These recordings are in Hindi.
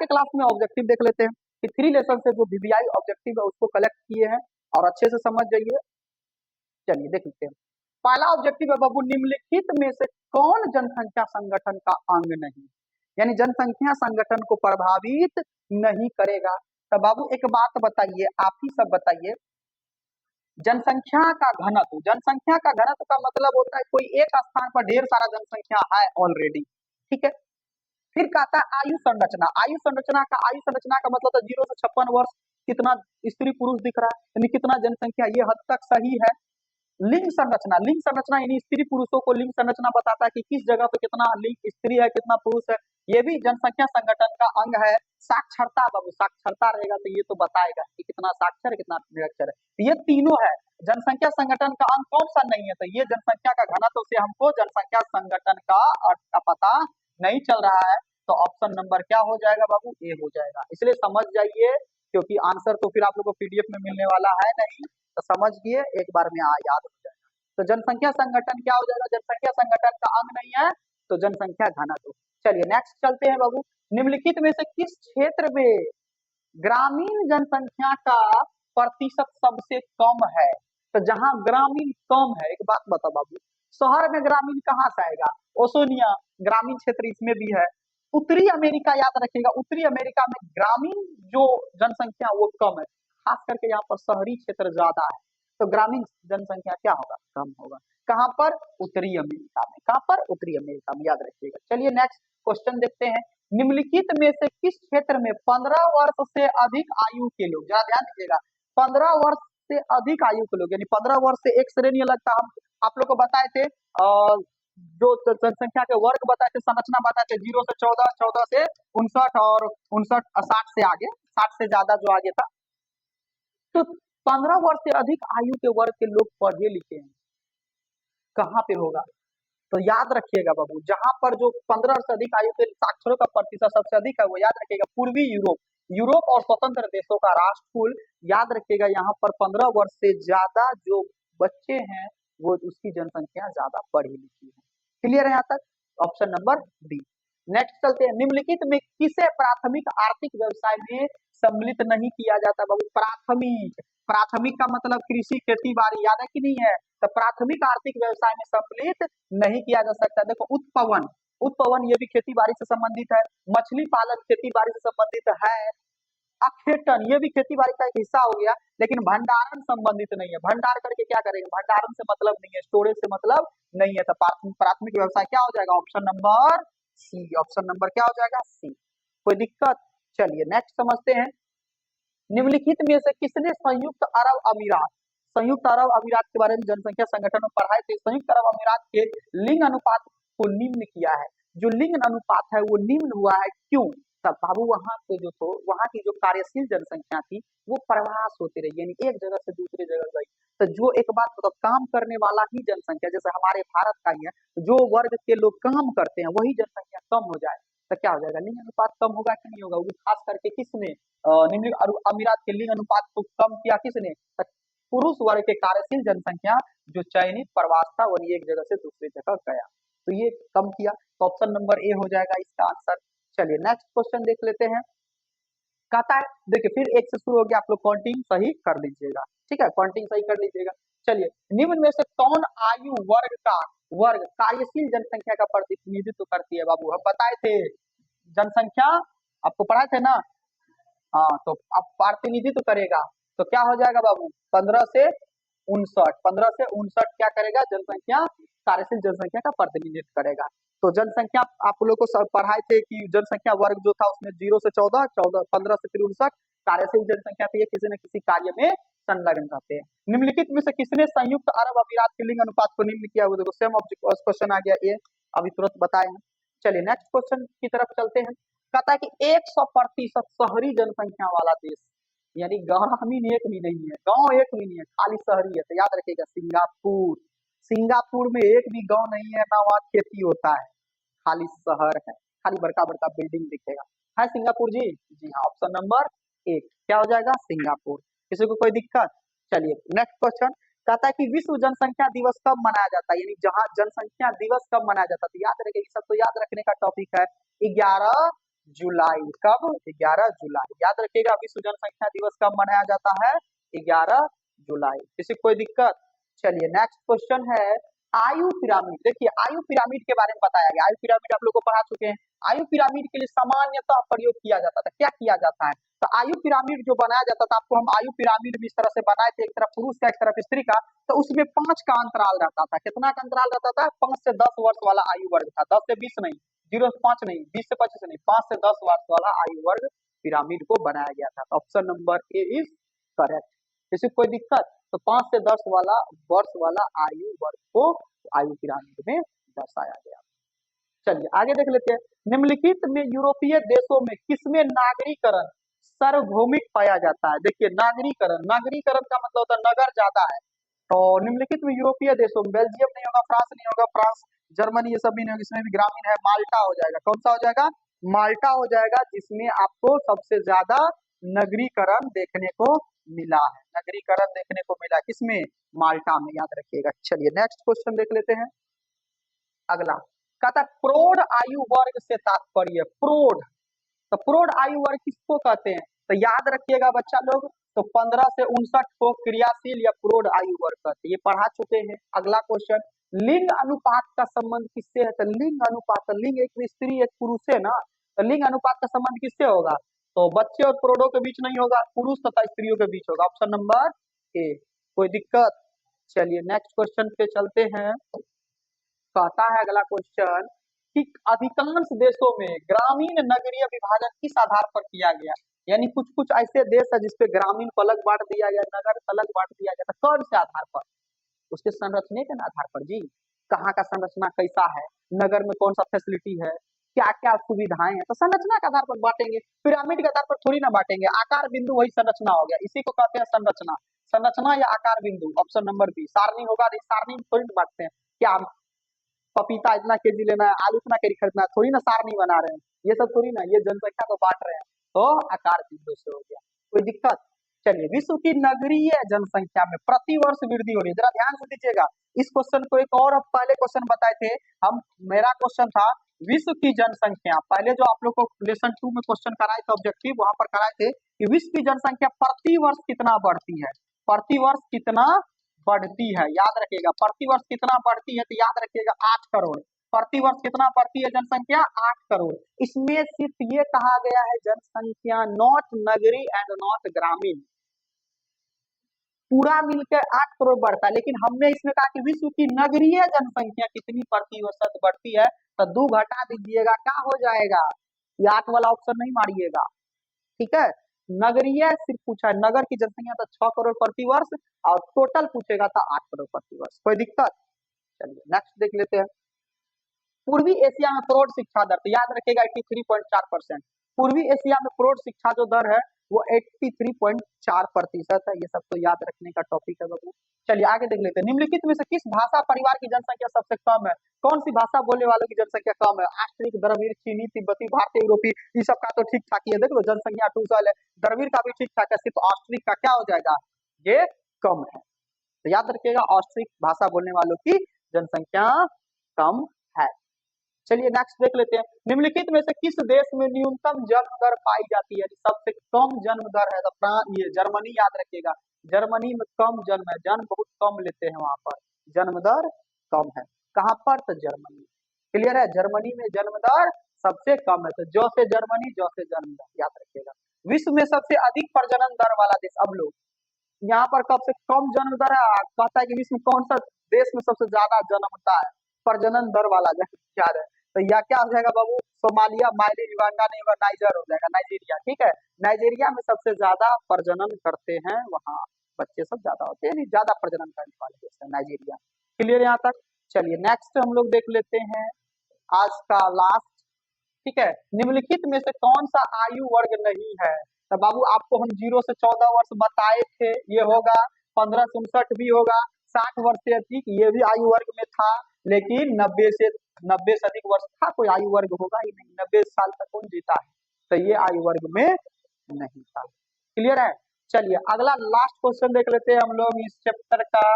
के क्लास में ऑब्जेक्टिव देख लेते हैं कि 3 लेसन से जो बीबीआई ऑब्जेक्टिव है उसको कलेक्ट किए हैं और अच्छे से समझ जाइए। चलिए देख लेते हैं। पहला ऑब्जेक्टिव है बाबू, निम्नलिखित में से कौन जनसंख्या संगठन का अंग नहीं, यानी जनसंख्या संगठन को प्रभावित नहीं करेगा। तो बाबू एक बात बताइए, आप ही सब बताइए, जनसंख्या का घनत्व, जनसंख्या का घनत्व का मतलब होता है कोई एक स्थान पर ढेर सारा जनसंख्या है ऑलरेडी, ठीक है। फिर कहता है आयु संरचना, आयु संरचना का, आयु संरचना का मतलब तो 0 से 56 वर्ष, कितना स्त्री पुरुष दिख रहा है, यानी कितना जनसंख्या, ये हद तक सही है। लिंग संरचना, लिंग संरचना यानी स्त्री पुरुषों को लिंग संरचना बताता है कि किस जगह पे कितना लिंग स्त्री है कितना पुरुष है, ये भी जनसंख्या संगठन का अंग है। साक्षरता बाबू, साक्षरता रहेगा तो ये तो बताएगा कि कितना साक्षर है कितना निरक्षर है, ये तीनों है। जनसंख्या संगठन का अंग कौन सा नहीं है, तो ये जनसंख्या का घनत्व से हमको जनसंख्या संगठन का अर्थ का पता नहीं चल रहा है, तो ऑप्शन नंबर क्या हो जाएगा बाबू, ए हो जाएगा। इसलिए समझ जाइए, क्योंकि आंसर तो फिर आप लोग को पीडीएफ में मिलने वाला है नहीं, तो समझिए एक बार में याद हो जाएगा। तो जनसंख्या संगठन क्या हो जाएगा, जनसंख्या संगठन का अंग नहीं है तो जनसंख्या घनत्व। चलिए नेक्स्ट चलते हैं बाबू, निम्नलिखित में से किस क्षेत्र में ग्रामीण जनसंख्या का प्रतिशत सबसे कम है। तो जहां ग्रामीण कम है, एक बात बताओ बाबू, शहर में ग्रामीण कहाँ से आएगा, ओशोनिया ग्रामीण क्षेत्र इसमें भी है। उत्तरी अमेरिका याद रखिएगा, उत्तरी अमेरिका में ग्रामीण जो जनसंख्या वो कम है, खास करके यहाँ पर शहरी क्षेत्र ज्यादा है, तो ग्रामीण जनसंख्या क्या होगा, कम होगा। कहाँ पर, उत्तरी अमेरिका में, कहाँ पर, उत्तरी अमेरिका में, याद रखिएगा। चलिए नेक्स्ट क्वेश्चन देखते हैं, निम्नलिखित में से किस क्षेत्र में 15 वर्ष से अधिक आयु के लोग, जरा ध्यान दीजिएगा, 15 वर्ष से अधिक आयु के लोग, यानी 15 वर्ष से एक श्रेणी अलग था, हम आप लोग को बताए थे जो जनसंख्या के वर्ग बताए थे, संरचना बताए थे, 0 से 14, 14 से 59 और 59 60 से आगे, 60 से ज्यादा जो आगे था। तो 15 वर्ष से अधिक आयु के वर्ग के लोग पढ़े लिखे हैं, कहाँ पे होगा, तो याद रखिएगा बाबू, जहां पर जो 15 से अधिक आयु के साक्षरों का प्रतिशत सबसे अधिक है वो याद रखिएगा पूर्वी यूरोप, यूरोप और स्वतंत्र देशों का राष्ट्रकुल, याद रखिएगा यहाँ पर 15 वर्ष से ज्यादा जो बच्चे हैं वो उसकी जनसंख्या ज्यादा पढ़ी लिखी है। क्लियर है यहाँ तक, ऑप्शन नंबर बी। नेक्स्ट चलते हैं, निम्नलिखित में किसे प्राथमिक आर्थिक व्यवसाय में सम्मिलित नहीं किया जाता बाबू, प्राथमिक, प्राथमिक का मतलब कृषि खेती बाड़ी, याद है कि नहीं है, तो प्राथमिक आर्थिक व्यवसाय में सम्मिलित नहीं किया जा सकता। देखो उत्पवन, उत्पवन ये भी खेती बाड़ी से संबंधित है, मछली पालन खेती बाड़ी से संबंधित है, अखेटन ये भी खेती बाड़ी का एक हिस्सा हो गया, लेकिन भंडारण संबंधित नहीं है, भंडार करके क्या करेंगे, भंडारण से मतलब नहीं है, स्टोरेज से मतलब नहीं है, तो प्राथमिक व्यवसाय क्या हो जाएगा, option number C, option number क्या हो जाएगा, सी। कोई दिक्कत, चलिए नेक्स्ट समझते हैं, निम्नलिखित में से किसने संयुक्त अरब अमीरात, संयुक्त अरब अमीरात के बारे में जनसंख्या संगठन में पढ़ाए थे, संयुक्त अरब अमीरात के लिंग अनुपात को निम्न किया है, जो लिंग अनुपात है वो निम्न हुआ है, क्यों, तब बाबू वहां के जो तो वहां की जो कार्यशील जनसंख्या थी वो प्रवास होती रही, यानी एक जगह से दूसरी जगह गई, तो जो एक बात मतलब काम करने वाला ही जनसंख्या, जैसे हमारे भारत का ही है, जो वर्ग के लोग काम करते हैं वही जनसंख्या कम हो जाए तो क्या हो जाएगा, लिंग अनुपात कम होगा कि नहीं होगा, वो खास करके किसने निम्न अमीरात के लिंग अनुपात को कम किया, किसने, पुरुष वर्ग के कार्यशील जनसंख्या जो चयनित प्रवास था वही एक जगह से दूसरी जगह गया, तो ये कम किया, तो ऑप्शन नंबर ए हो जाएगा इसका आंसर। चलिए नेक्स्ट क्वेश्चन देख लेते हैं, कहता है, देखिए फिर एक से शुरू हो गया, आप लोग काउंटिंग सही कर लीजिएगा, ठीक है, काउंटिंग सही कर लीजिएगा। चलिए, निम्न में से कौन आयु वर्ग का वर्ग कार्यशील जनसंख्या का प्रतिनिधित्व करती है बाबू, हम बताए थे जनसंख्या, आपको पढ़ाए थे ना, हाँ, तो अब प्रतिनिधित्व करेगा तो क्या हो जाएगा बाबू, 15 से 59, 15 से 59 क्या करेगा, जनसंख्या, कार्यशील जनसंख्या का प्रतिनिधित्व करेगा। तो जनसंख्या आप लोग को सब पढ़ाए थे कि जनसंख्या वर्ग जो था उसमें 0 से 14, 14 15 से 59 कार्यशील जनसंख्या पे किसी न किसी कार्य में संलग्न रहते हैं। निम्नलिखित में से किसने संयुक्त अरब अमीरात के लिंग अनुपात को निम्न किया, वो देखो सेम क्वेश्चन आ गया, ये अभी तुरंत बताए हैं। चलिए नेक्स्ट क्वेश्चन की तरफ चलते हैं, कहता है कि 100% शहरी जनसंख्या वाला देश, यानी ग्रामीण एक भी नहीं है, गांव एक भी नहीं है, खाली शहरी है, तो याद रखिएगा सिंगापुर, सिंगापुर में एक भी गांव नहीं है, ना वहाँ खेती होता है, खाली शहर है, खाली बड़का बड़का बिल्डिंग दिखेगा, है सिंगापुर जी, जी हाँ, ऑप्शन नंबर एक क्या हो जाएगा, सिंगापुर। किसी को कोई दिक्कत, चलिए नेक्स्ट क्वेश्चन, कहता है कि विश्व जनसंख्या दिवस कब मनाया जाता है, यानी जहां जनसंख्या दिवस कब मनाया जाता है, तो याद रखिए, सब तो याद रखने का टॉपिक है, 11 जुलाई। कब? 11 जुलाई। याद रखिएगा विश्व जनसंख्या दिवस कब मनाया जाता है? 11 जुलाई। किसी को कोई दिक्कत? चलिए नेक्स्ट क्वेश्चन है आयु पिरामिड। देखिए आयु पिरामिड के बारे में बताया गया। आयु पिरामिड आप लोग को पढ़ा चुके हैं। आयु पिरामिड के लिए सामान्यतः प्रयोग किया जाता था। क्या किया जाता है? तो आयु पिरामिड जो बनाया जाता था, आपको हम आयु पिरामिड भी इस तरह से बनाए थे, एक तरफ पुरुष का एक तरफ स्त्री का, तो उसमें 5 का अंतराल रहता था। कितना का अंतराल रहता था? 5 से 10 वर्ष वाला आयु वर्ग था। 10 से 20 नहीं, 0 से 5 नहीं, 20 से 25 नहीं, 5 से 10 वर्ष वाला आयु वर्ग पिरामिड को बनाया गया था। Option number A is correct. किसी को कोई दिक्कत? तो 5 से 10 वाला वर्ष वाला आयु वर्ग को आयु पिरामिड में दर्शाया गया। चलिए आगे देख लेते हैं। निम्नलिखित में यूरोपीय देशों में किसमें नागरीकरण सार्वभौमिक पाया जाता है? देखिए नागरीकरण, नागरीकरण का मतलब होता है नगर ज्यादा है। तो निम्नलिखित में यूरोपीय देशों में बेल्जियम नहीं होगा, फ्रांस नहीं होगा, फ्रांस जर्मनी ये सब भी नहीं होगा, इसमें भी ग्रामीण है। माल्टा हो जाएगा। कौन सा हो जाएगा? माल्टा हो जाएगा, जिसमें आपको सबसे ज्यादा नगरीकरण देखने को मिला है। नगरीकरण देखने को मिला किसमें? माल्टा में। याद रखिएगा। चलिए नेक्स्ट क्वेश्चन देख लेते हैं। अगला कहता है प्रौढ़ आयु वर्ग से तात्पर्य। प्रौढ़, तो प्रौढ़ आयु वर्ग किसको कहते हैं? तो याद रखिएगा बच्चा लोग, तो 15 से 59 को क्रियाशील या प्रौढ़ आयु वर्ग कहते हैं। ये पढ़ा चुके हैं। अगला क्वेश्चन, लिंग अनुपात का संबंध किससे है? तो लिंग अनुपात, तो लिंग एक स्त्री एक पुरुष है ना, तो लिंग अनुपात का संबंध किससे होगा? तो बच्चे और प्रौढ़ों के बीच नहीं होगा, पुरुष तथा स्त्रियों के बीच होगा। Option number A. कोई दिक्कत? चलिए नेक्स्ट क्वेश्चन पे चलते हैं। कहता है अगला क्वेश्चन कि अधिकांश देशों में ग्रामीण नगरीय विभाजन किस आधार पर किया गया? यानी कुछ कुछ ऐसे देश है जिसपे ग्रामीण को अलग बांट दिया गया, नगर अलग बांट दिया गया। तो कौन से आधार पर? उसके संरचने के आधार पर जी। कहाँ का संरचना कैसा है, नगर में कौन सा फैसिलिटी है, क्या क्या सुविधाएं हैं, तो संरचना के आधार पर बांटेंगे। पिरामिड के आधार पर थोड़ी ना बांटेंगे। आकार बिंदु वही संरचना हो गया, इसी को कहते हैं संरचना। संरचना या आकार बिंदु। Option number B. सारणी होगा नहीं, सारणी में थोड़ी ना बांटते हैं। क्या पपीता इतना केजी लेना है, आलू इतना केजी खरीदना है, थोड़ी ना सारणी बना रहे हैं। ये सब थोड़ी ना, ये जनसंख्या को बांट रहे हैं। तो आकार बिंदु से हो गया। कोई दिक्कत? चलिए विश्व की नगरीय जनसंख्या में प्रति वर्ष वृद्धि हो रही है। जरा ध्यान से दीजिएगा। इस क्वेश्चन को एक और पहले क्वेश्चन बताए थे हम। मेरा क्वेश्चन था विश्व की जनसंख्या। पहले जो आप लोग को लेसन 2 में क्वेश्चन कराए थे ऑब्जेक्टिव, वहां पर कराए थे कि विश्व की जनसंख्या प्रति वर्ष कितना बढ़ती है। प्रति वर्ष कितना बढ़ती है, याद रखिएगा। प्रति वर्ष कितना बढ़ती है? तो याद रखिएगा 8 करोड़। प्रति वर्ष कितना बढ़ती है जनसंख्या? 8 करोड़। इसमें सिर्फ ये कहा गया है जनसंख्या नॉट नगरी एंड नॉट ग्रामीण, पूरा मिलकर 8 करोड़ बढ़ता है। लेकिन हमने इसमें कहा कि विश्व की नगरीय जनसंख्या कितनी प्रति वर्ष बढ़ती है, तो 2 घटा दीजिएगा, क्या हो जाएगा? ये 8 वाला ऑप्शन नहीं मारिएगा, ठीक है। नगरीय सिर्फ पूछा है, नगर की जनसंख्या तो 6 करोड़ प्रति वर्ष, और टोटल पूछेगा था 8 करोड़ प्रति वर्ष। कोई दिक्कत? चलिए नेक्स्ट देख लेते हैं। पूर्वी एशिया में प्रौढ़ शिक्षा दर, तो याद रखिएगा 83.4%। पूर्वी एशिया में प्रौढ़ शिक्षा जो दर है वो 83.4% है। ये सब तो याद रखने का टॉपिक है बाबू। चलिए आगे देख लेते हैं। निम्नलिखित में से किस भाषा परिवार की जनसंख्या सबसे कम है? कौन सी भाषा बोलने वालों की जनसंख्या कम है? ऑस्ट्रिक, द्रविड़, चीनी, तिब्बती, भारतीय, यूरोपीय, इस सब का तो ठीक ठाक ही है। देख लो जनसंख्या टूटल है। द्रविड़ का भी ठीक ठाक है, सिर्फ ऑस्ट्रिक का क्या हो जाएगा? ये कम है। तो याद रखिएगा ऑस्ट्रिक भाषा बोलने वालों की जनसंख्या कम है। चलिए नेक्स्ट देख लेते हैं। निम्नलिखित में से किस देश में न्यूनतम जन्म दर पाई जाती है? सबसे कम जन्म दर है तो ये जर्मनी। याद रखिएगा जर्मनी में कम जन्म है, जन्म बहुत कम लेते हैं वहां पर, जन्म दर कम है। कहां पर? तो जर्मनी। क्लियर है? जर्मनी में जन्म दर सबसे कम है। तो जो से जर्मनी, जो से जन्म दर, याद रखिएगा। विश्व में सबसे अधिक प्रजनन दर वाला देश। अब लोग यहाँ पर कब से कम जन्म दर है, कहता है कि विश्व में कौन सा देश में सबसे ज्यादा जन्म होता है, प्रजनन दर वाला क्या है? तो यह क्या हो जाएगा बाबू? सोमालिया, माली, युगांडा नहीं होगा, नाइजर हो जाएगा, नाइजीरिया। ठीक है, नाइजीरिया में सबसे ज्यादा प्रजनन करते हैं, वहाँ बच्चे सब ज्यादा होते हैं, ज्यादा प्रजनन करने वाले देश है नाइजीरिया। क्लियर यहाँ तक? चलिए नेक्स्ट हम लोग देख लेते हैं आज का लास्ट। ठीक है, निम्नलिखित में से कौन सा आयु वर्ग नहीं है? तो बाबू आपको हम 0 से 14 वर्ष बताए थे, ये होगा। 15 से 59 भी होगा। 60 वर्ष से अधिक ये भी आयु वर्ग में था, लेकिन 90 से अधिक वर्ष था कोई आयु वर्ग होगा ही नहीं। 90 साल तक कौन जीता है? तो ये आयु वर्ग में नहीं था। क्लियर है? चलिए अगला लास्ट क्वेश्चन देख लेते हैं हम लोग इस चैप्टर का।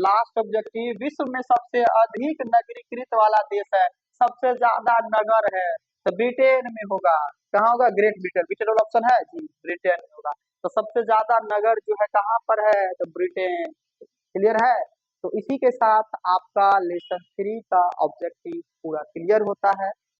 लास्ट ऑब्जेक्टिव, विश्व में सबसे अधिक नगरीकृत वाला देश है, सबसे ज्यादा नगर है, तो ब्रिटेन में होगा। कहाँ होगा? Great Britain. ब्रिटेन वाला ऑप्शन है जी, ब्रिटेन में होगा। तो सबसे ज्यादा नगर जो है कहाँ पर है? तो ब्रिटेन। क्लियर है? तो इसी के साथ आपका लेसन 3 का ऑब्जेक्टिव पूरा क्लियर होता है।